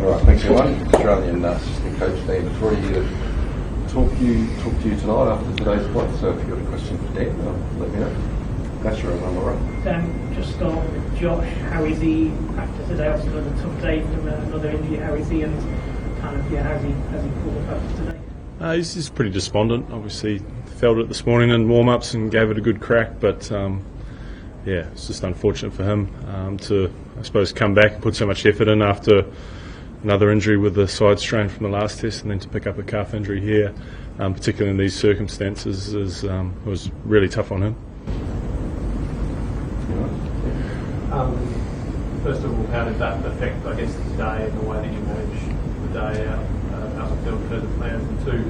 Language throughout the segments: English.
Alright, thanks everyone. Australian assistant coach Dan Vettori here to talk to you tonight after today's play. So if you've got a question for Dan, let me know. That's your own right. Dan, just start with Josh. How is he after today? Obviously another tough day from another injury. How is he, and kind of how's he pulled up after today? He's pretty despondent. Obviously felt it this morning in warm-ups and gave it a good crack, but it's just unfortunate for him to, I suppose, come back and put so much effort in after another injury with the side strain from the last test, and then to pick up a calf injury here, particularly in these circumstances, was really tough on him. First of all, how did that affect, I guess, the day and the way that you managed the day out of the field per the plans? And two,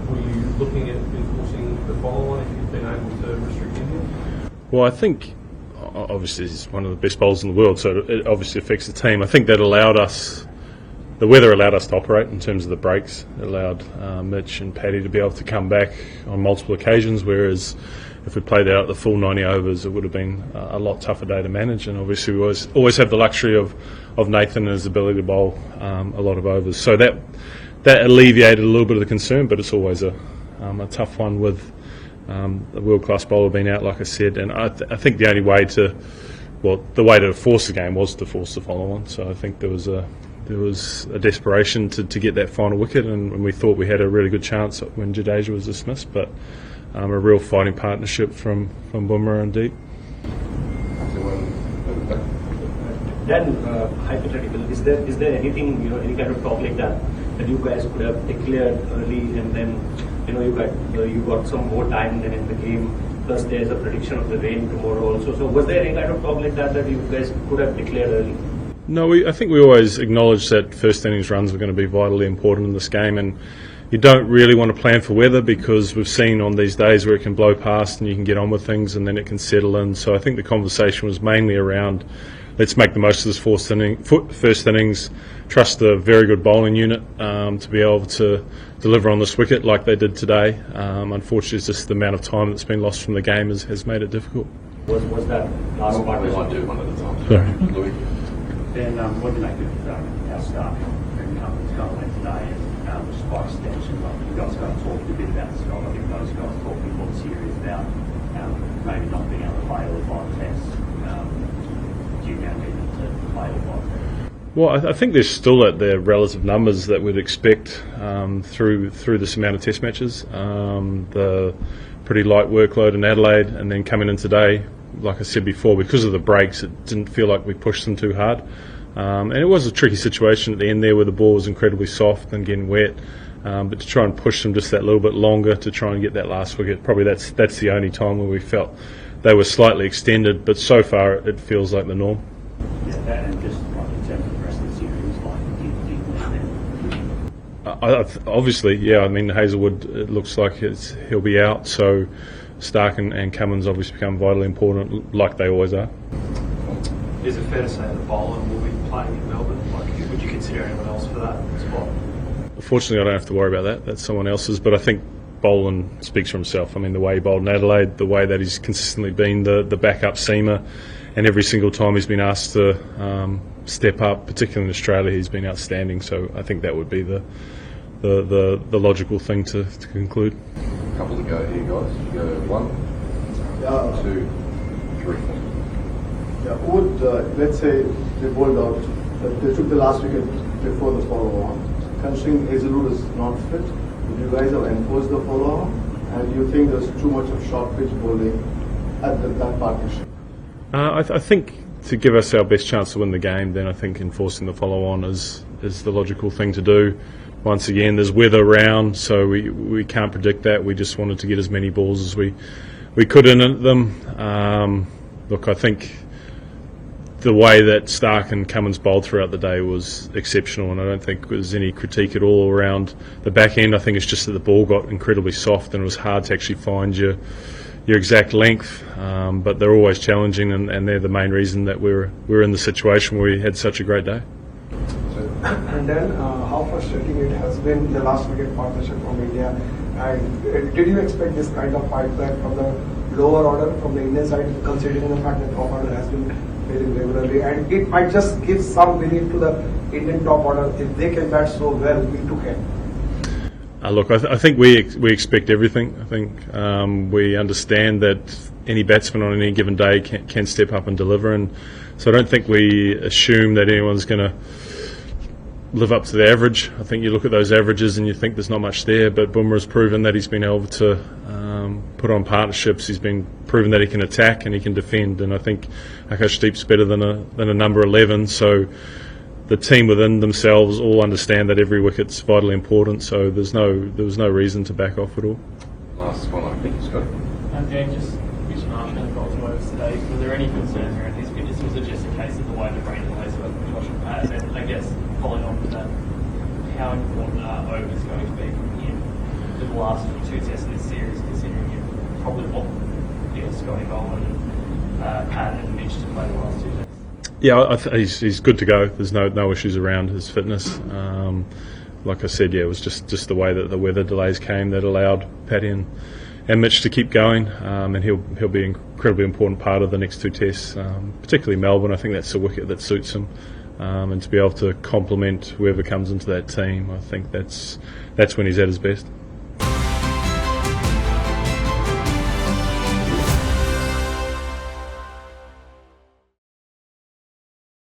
were you looking at enforcing the follow-on if you've been able to restrict him? Well, I think obviously he's one of the best bowlers in the world, so it obviously affects the team. I think that the weather allowed us to operate in terms of the breaks. It allowed Mitch and Paddy to be able to come back on multiple occasions, whereas if we played out the full 90 overs, it would have been a lot tougher day to manage. And obviously we always have the luxury of Nathan and his ability to bowl a lot of overs. So that alleviated a little bit of the concern, but it's always a tough one with a world-class bowler being out, like I said. And I think the only way to force the game was to force the follow-on. So I think there was a desperation to get that final wicket, and we thought we had a really good chance when Jadeja was dismissed, but a real fighting partnership from Bumrah and Deep. Then, hypothetical, is there anything, any kind of talk like that you guys could have declared early, and then you got some more time than in the game, plus there's a prediction of the rain tomorrow also. So was there any kind of talk like that you guys could have declared early? No, I think we always acknowledged that first innings runs were going to be vitally important in this game, and you don't really want to plan for weather, because we've seen on these days where it can blow past and you can get on with things and then it can settle in. So I think the conversation was mainly around, let's make the most of this first innings, trust the very good bowling unit to be able to deliver on this wicket like they did today. Unfortunately, it's just the amount of time that's been lost from the game has made it difficult. Was that last part? We might do one at a time. Sorry. Louis. Then what do you make of our staff and companies going away today and by extension, you guys got to talk a bit about Scott. I think those guys talked before the series about maybe not being able to play all 5 tests. Do you now get to play all 5 tests? Well, I think they're still at their relative numbers that we'd expect through this amount of test matches. The pretty light workload in Adelaide, and then coming in today, like I said before, because of the breaks, it didn't feel like we pushed them too hard. And it was a tricky situation at the end there where the ball was incredibly soft and getting wet. But to try and push them just that little bit longer to try and get that last wicket, probably that's the only time where we felt they were slightly extended. But so far, it feels like the norm. Yeah, and just like in terms of the rest of the series, Obviously, yeah. I mean, Hazlewood, it looks like he'll be out. So Stark and Cummins obviously become vitally important, like they always are. Is it fair to say that Boland will be playing in Melbourne? Would you consider anyone else for that spot? Fortunately, I don't have to worry about that. That's someone else's. But I think Boland speaks for himself. I mean, the way he bowled in Adelaide, the way that he's consistently been the backup seamer, and every single time he's been asked to step up, particularly in Australia, he's been outstanding. So I think that would be the logical thing to conclude. A couple to go here, guys. You go 1, 2, 3. Yeah, let's say they bowled out, they took the last wicket before the follow-on. Considering Hazlewood is not fit, would you guys have enforced the follow-on? And do you think there's too much of short pitch bowling at that partnership? I think to give us our best chance to win the game, then I think enforcing the follow-on is the logical thing to do. Once again, there's weather around, so we can't predict that. We just wanted to get as many balls as we could in at them. Look, I think the way that Stark and Cummins bowled throughout the day was exceptional, and I don't think there was any critique at all around the back end. I think it's just that the ball got incredibly soft and it was hard to actually find your exact length. But they're always challenging, and they're the main reason that we're in the situation where we had such a great day. And then how frustrating it has been, the last wicket partnership from India. And did you expect this kind of fight back from the lower order, from the Indian side, considering the fact that top order has been very regularly, and it might just give some belief to the Indian top order if they can bat so well into Kent. Look, I think we expect everything. I think we understand that any batsman on any given day can step up and deliver, and so I don't think we assume that anyone's going to live up to the average. I think you look at those averages and you think there's not much there, but Bumrah's proven that he's been able to put on partnerships. He's been proven that he can attack and he can defend, and I think Akashdeep's better than a number 11. So the team within themselves all understand that every wicket's vitally important. So there was no reason to back off at all. Last one, I think he's got. James, just Mitch Marsh and got to overs today. Were there any concerns around his fitness? Was it just a case of the way the brain delays were Josh and Pat? And I guess following on from that, how important are overs going to be from him to the last 2 tests of this series, considering you probably want Scotty Boland and Pat and Mitch to play the last 2 tests? Yeah, he's good to go. There's no issues around his fitness. Like I said, yeah, it was just the way that the weather delays came that allowed Paddy and Mitch to keep going, and he'll be an incredibly important part of the next 2 tests, particularly Melbourne. I think that's a wicket that suits him, and to be able to complement whoever comes into that team, I think that's when he's at his best.